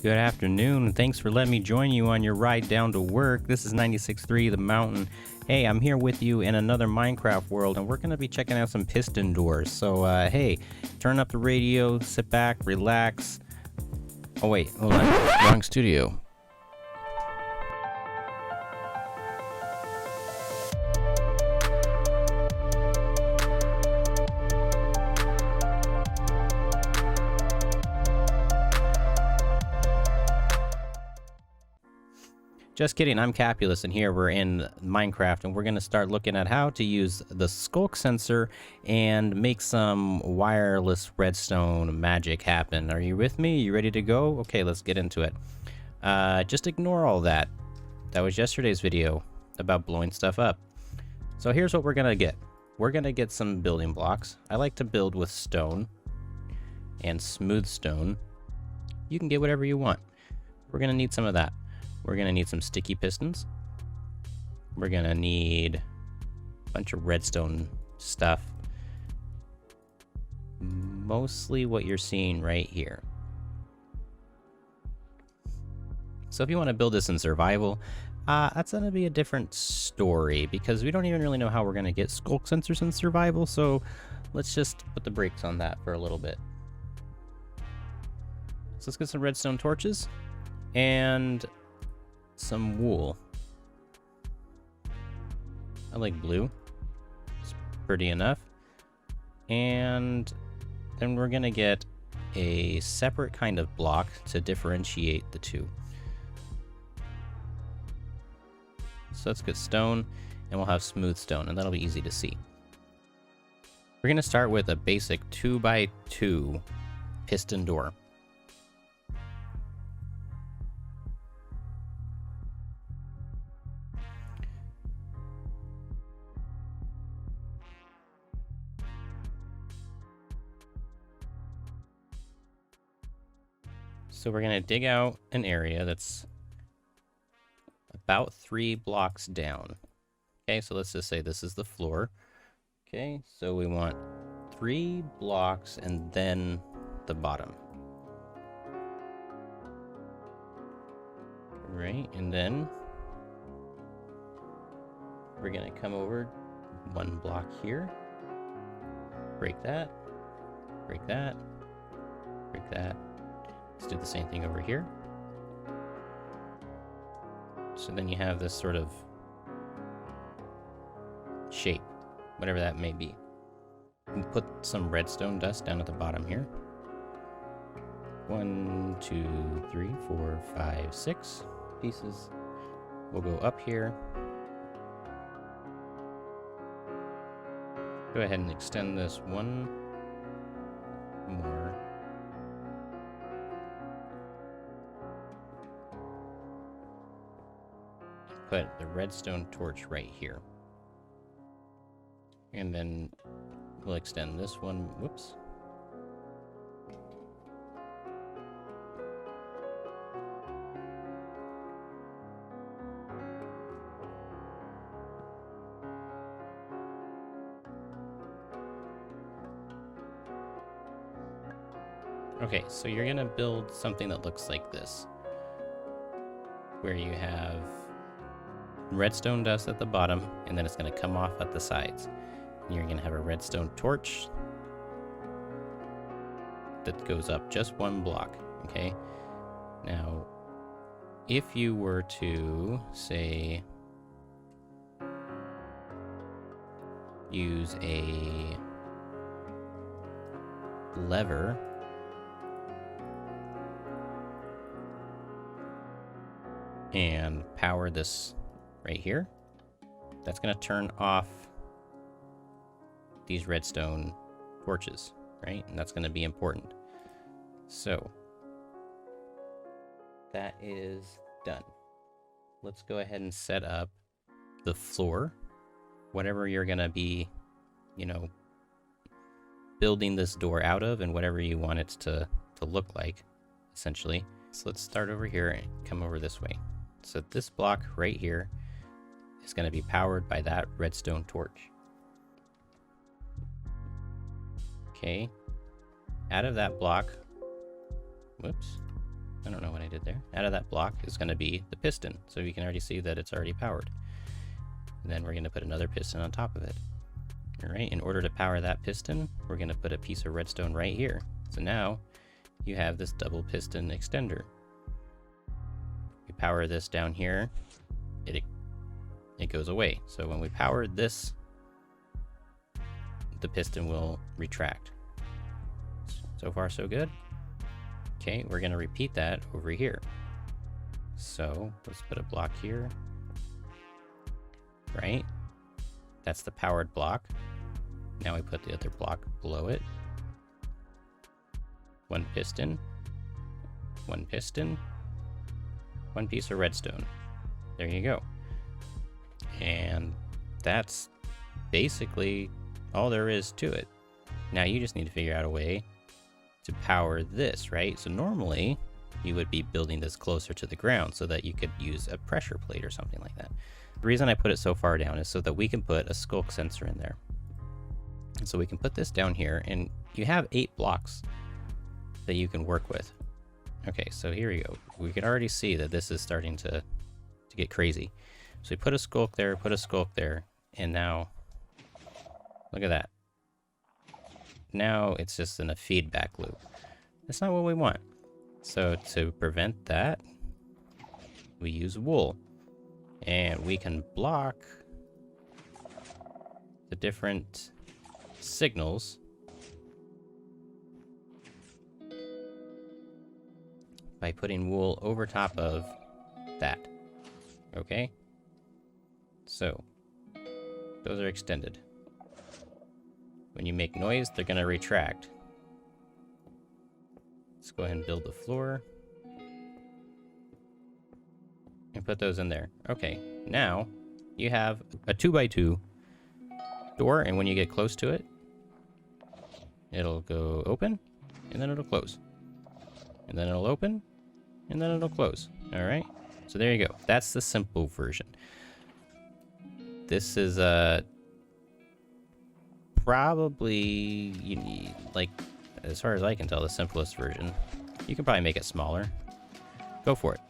Good afternoon, and thanks for letting me join you on your ride down to work. This is 96.3 The Mountain. Hey, I'm here with you in another Minecraft world, and we're going to be checking out some piston doors. So, hey, turn up the radio, sit back, relax. Oh, wait, hold on. Wrong studio. Just kidding, I'm Capulus, and here we're in Minecraft, and we're going to start looking at how to use the Sculk Sensor and make some wireless redstone magic happen. Are you with me? You ready to go? Okay, let's get into it. Just ignore all that. That was yesterday's video about blowing stuff up. So here's what we're going to get. We're going to get some building blocks. I like to build with stone and smooth stone. You can get whatever you want. We're going to need some of that. We're going to need some sticky pistons. We're going to need a bunch of redstone stuff. Mostly what you're seeing right here. So if you want to build this in survival, that's going to be a different story because we don't even really know how we're going to get Sculk Sensors in survival. So let's just put the brakes on that for a little bit. So let's get some redstone torches and some wool. I like blue. It's pretty enough. And then we're gonna get a separate kind of block to differentiate the two. So let's get stone, and we'll have smooth stone, and that'll be easy to see. We're gonna start with a basic 2x2 piston door. So we're going to dig out an area that's about 3 blocks down. Okay, so let's just say this is the floor. Okay, so we want 3 blocks and then the bottom. Right, and then we're going to come over 1 block here. Break that. Break that. Break that. Let's do the same thing over here. So then you have this sort of shape, whatever that may be. And put some redstone dust down at the bottom here. 1, 2, 3, 4, 5, 6 pieces. We'll go up here. Go ahead and extend this 1 more. Put the redstone torch right here. And then we'll extend this one. Whoops. Okay, so you're gonna build something that looks like this, where you have redstone dust at the bottom, and then it's going to come off at the sides. And you're going to have a redstone torch that goes up just 1 block, okay? Now, if you were to, say, use a lever and power this right here, that's going to turn off these redstone torches, right? And that's going to be important. So that is done. Let's go ahead and set up the floor, whatever you're going to be, you know, building this door out of, and whatever you want it to look like, essentially. So let's start over here and come over this way. So this block right here is going to be powered by that redstone torch. Okay. Out of that block, whoops, I don't know what I did there. Out of that block is going to be the piston. So you can already see that it's already powered. And then we're going to put another piston on top of it. All right, in order to power that piston, we're going to put a piece of redstone right here. So now you have this double piston extender. We power this down here, it goes away. So when we power this, the piston will retract. So far, so good. Okay, we're going to repeat that over here. So let's put a block here. Right? That's the powered block. Now we put the other block below it. One piston, one piece of redstone. There you go. And that's basically all there is to it. Now you just need to figure out a way to power this, right? So normally you would be building this closer to the ground so that you could use a pressure plate or something like that. The reason I put it so far down is so that we can put a Sculk sensor in there. And so we can put this down here, and you have 8 blocks that you can work with. Okay, so here we go. We can already see that this is starting to get crazy. So we put a Sculk there, and now look at that. Now it's just in a feedback loop. That's not what we want. So to prevent that, we use wool. And we can block the different signals by putting wool over top of that. Okay? So, those are extended. When you make noise, they're going to retract. Let's go ahead and build the floor. And put those in there. Okay, now you have a 2x2 door, and when you get close to it, it'll go open, and then it'll close. And then it'll open, and then it'll close. All right, so there you go. That's the simple version. This is probably, you need, like, as far as I can tell, the simplest version. You can probably make it smaller. Go for it.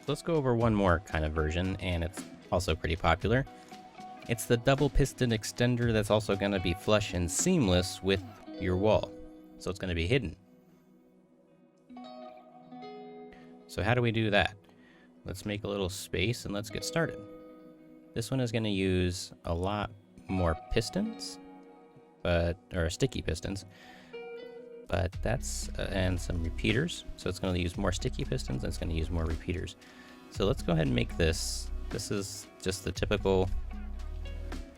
Let's go over one more kind of version, and it's also pretty popular. It's the double piston extender that's also going to be flush and seamless with your wall. So it's going to be hidden. So how do we do that? Let's make a little space and let's get started. This one is going to use a lot more pistons, or sticky pistons. But that's, and some repeaters. So it's going to use more sticky pistons, and it's going to use more repeaters. So let's go ahead and make this. This is just the typical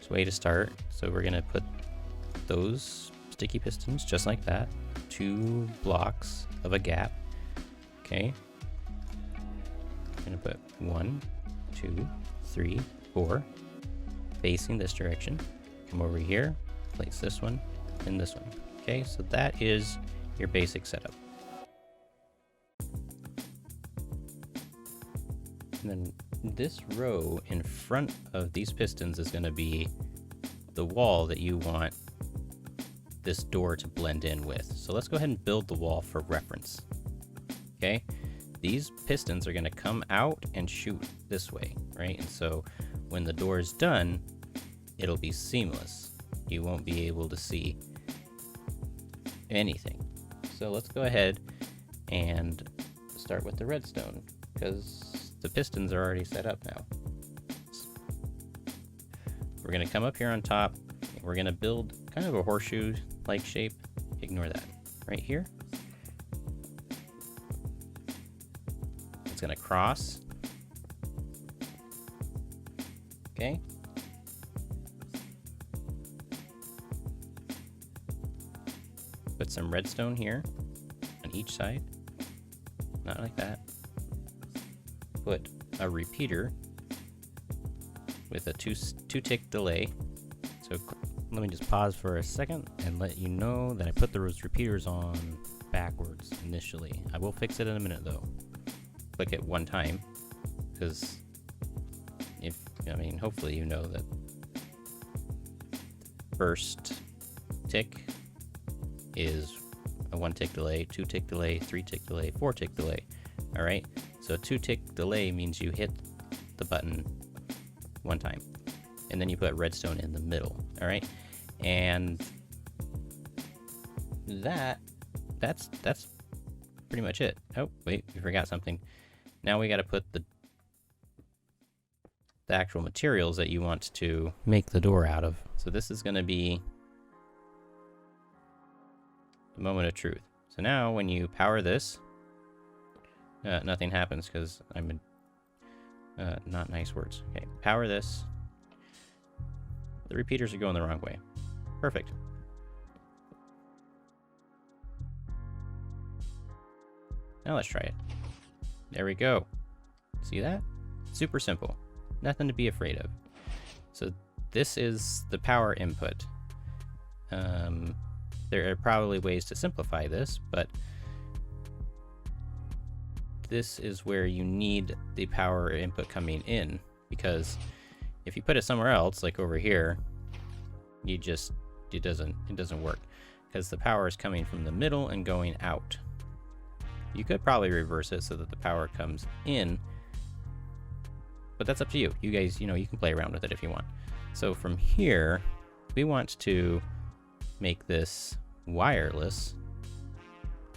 way to start. So we're going to put those sticky pistons just like that. 2 blocks of a gap. Okay. We're going to put 1, 2, 3, 4, facing this direction. Come over here, place this one, and this one. Okay, so that is your basic setup. And then this row in front of these pistons is going to be the wall that you want this door to blend in with. So let's go ahead and build the wall for reference. Okay, these pistons are going to come out and shoot this way, right? And so when the door is done, it'll be seamless. You won't be able to see anything. So let's go ahead and start with the redstone, because the pistons are already set up now. We're going to come up here on top, and we're going to build kind of a horseshoe-like shape. Ignore that. Right here. It's going to cross. Okay. Put some redstone here on each side. Not like that. Put a repeater with a two tick delay. So let me just pause for a second and let you know that I put those repeaters on backwards initially. I will fix it in a minute though. Click it one time, because hopefully you know that first tick is a 1 tick delay, 2 tick delay, 3 tick delay, 4 tick delay. All right, so a 2-tick delay means you hit the button 1 time, and then you put redstone in the middle. All right, and that's pretty much it. Oh wait, we forgot something. Now we got to put the actual materials that you want to make the door out of. So this is going to be the moment of truth. So now when you power this, nothing happens because I'm in, not nice words. Okay, power this. The repeaters are going the wrong way. Perfect. Now let's try it. There we go. See that? Super simple. Nothing to be afraid of. So this is the power input. There are probably ways to simplify this, but this is where you need the power input coming in, because if you put it somewhere else, like over here, it doesn't work, because the power is coming from the middle and going out. You could probably reverse it so that the power comes in, but that's up to you. You guys, you can play around with it if you want. So from here, we want to make this wireless.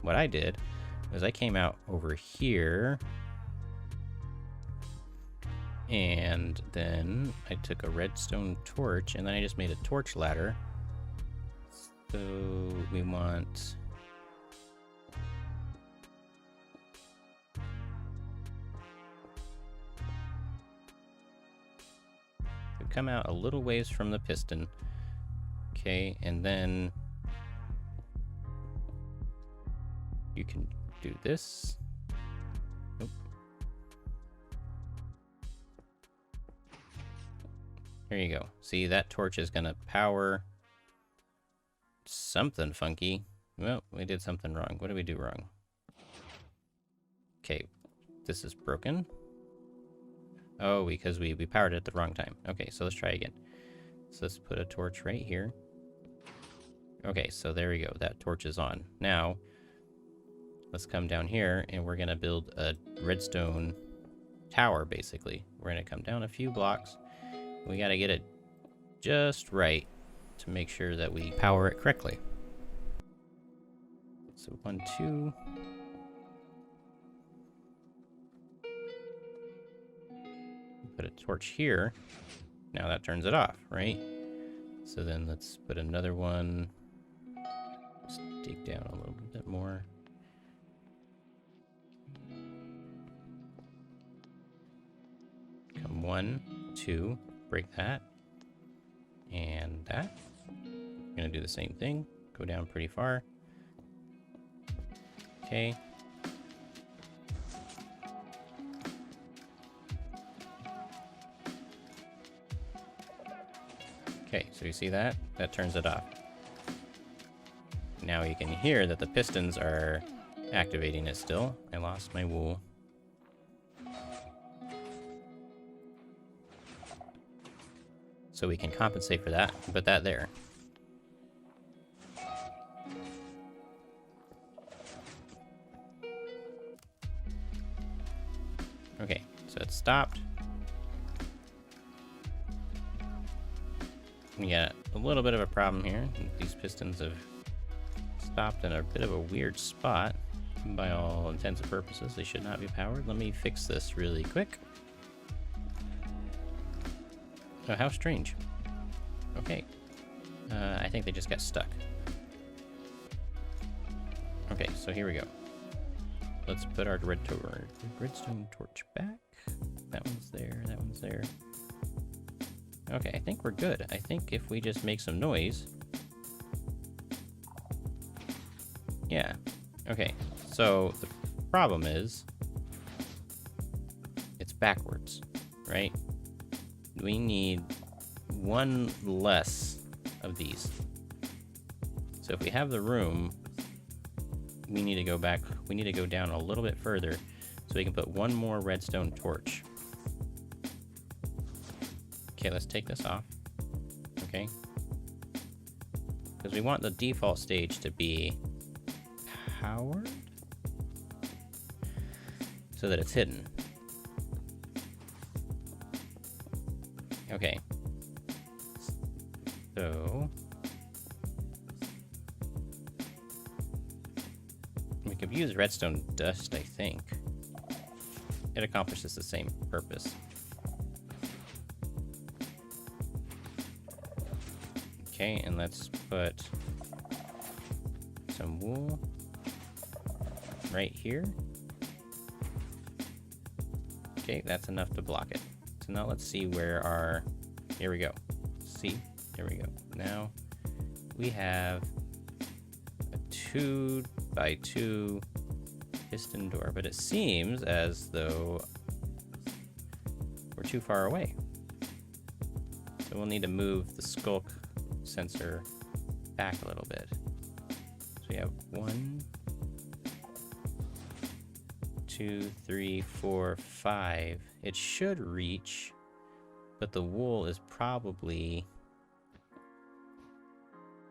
What I did was I came out over here, and then I took a redstone torch, and then I just made a torch ladder. So we want come out a little ways from the piston. Okay, and then you can do this. Nope. There you go. See, that torch is gonna power something funky. Well, we did something wrong. What did we do wrong? Okay, this is broken. Oh, because we powered it at the wrong time. Okay, so let's try again. So let's put a torch right here. Okay, so there we go. That torch is on. Now, let's come down here, and we're going to build a redstone tower, basically. We're going to come down a few blocks. We got to get it just right to make sure that we power it correctly. So 1, 2... put a torch here. Now that turns it off, right? So then let's put another one. Let's dig down a little bit more. Come 1, 2, break that. And that. I'm gonna do the same thing. Go down pretty far. Okay. Okay, so you see that? That turns it off. Now you can hear that the pistons are activating it still. I lost my wool. So we can compensate for that. Put that there. Okay, so it's stopped. We got a little bit of a problem here. These pistons have stopped in a bit of a weird spot. By all intents and purposes, they should not be powered. Let me fix this really quick. Oh, how strange. Okay. I think they just got stuck. Okay, so here we go. Let's put our redstone torch back. That one's there, that one's there. Okay, I think we're good. I think if we just make some noise... Yeah. Okay, so the problem is... it's backwards, right? We need one less of these. So if we have the room, we need to go back, we need to go down a little bit further so we can put one more redstone torch. Okay, let's take this off. Okay. Because we want the default stage to be powered. so that it's hidden. Okay. So we could use redstone dust, I think. It accomplishes the same purpose. Okay, and let's put some wool right here. Okay, that's enough to block it. So now let's see where our... Here we go. See? There we go. Now we have a 2x2 piston door, but it seems as though we're too far away. So we'll need to move the Sculk sensor back a little bit. So we have 1, 2, 3, 4, 5. It should reach, but the wool is probably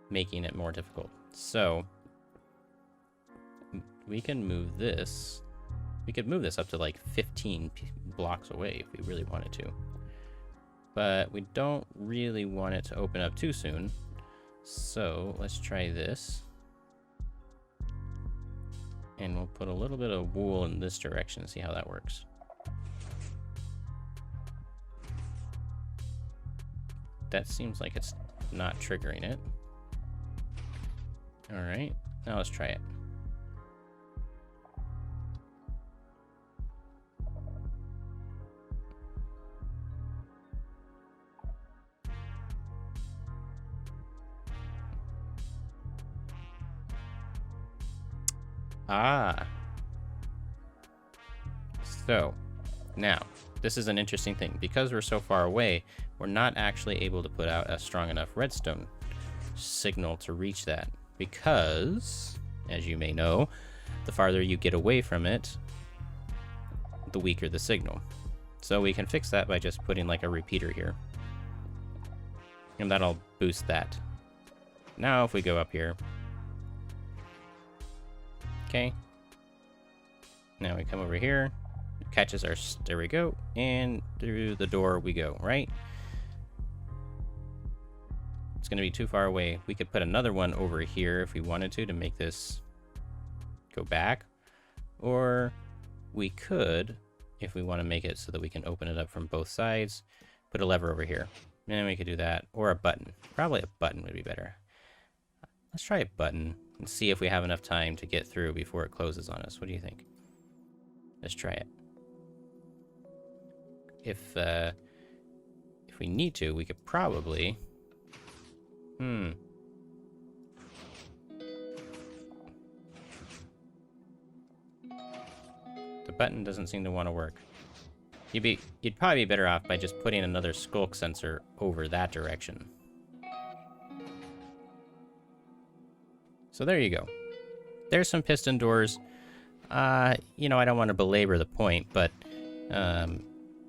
making it more difficult. So we can move this. We could move this up to like 15 blocks away if we really wanted to. But we don't really want it to open up too soon. So let's try this. And we'll put a little bit of wool in this direction and see how that works. That seems like it's not triggering it. All right, now let's try it. Ah. So, now, this is an interesting thing. Because we're so far away, we're not actually able to put out a strong enough redstone signal to reach that. Because, as you may know, the farther you get away from it, the weaker the signal. So we can fix that by just putting like a repeater here. And that'll boost that. Now if we go up here. Okay. Now we come over here. It catches our... There we go. And through the door we go, right? It's going to be too far away. We could put another one over here if we wanted to make this go back. Or we could, if we want to make it so that we can open it up from both sides, put a lever over here. And we could do that. Or a button. Probably a button would be better. Let's try a button and see if we have enough time to get through before it closes on us. What do you think? Let's try it. If we need to, we could probably... The button doesn't seem to want to work. You'd probably be better off by just putting another Sculk sensor over that direction. So there you go. There's some piston doors. You know, I don't want to belabor the point, but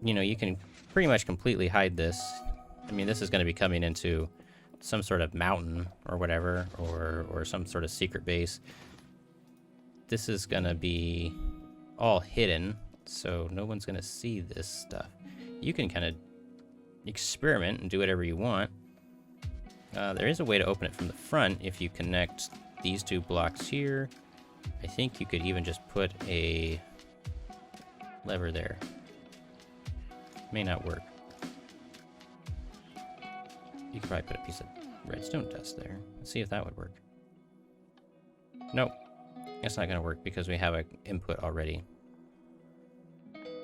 you know, you can pretty much completely hide this. I mean, this is going to be coming into some sort of mountain or whatever, or some sort of secret base. This is going to be all hidden, so no one's going to see this stuff. You can kind of experiment and do whatever you want. There is a way to open it from the front if you connect these two blocks here. I think you could even just put a lever there. May not work. You could probably put a piece of redstone dust there. Let's see if that would work. Nope. It's not going to work because we have an input already.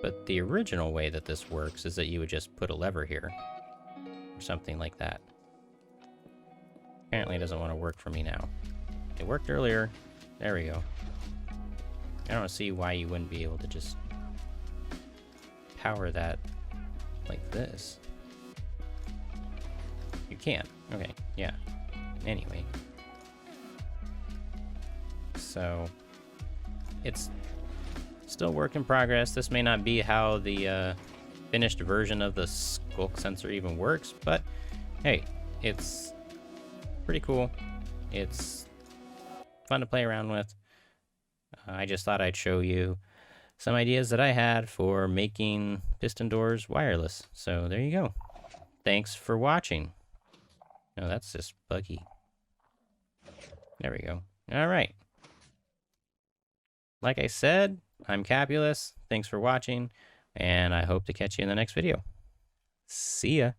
But the original way that this works is that you would just put a lever here. Or something like that. Apparently it doesn't want to work for me now. It worked earlier. There we go. I don't see why you wouldn't be able to just power that like this. You can. Okay, yeah. Anyway. So, it's still work in progress. This may not be how the finished version of the Sculk sensor even works, but hey, it's pretty cool. It's fun to play around with. I just thought I'd show you some ideas that I had for making piston doors wireless. So there you go. Thanks for watching. No, that's just buggy. There we go. All right. Like I said, I'm Capulus. Thanks for watching, and I hope to catch you in the next video. See ya.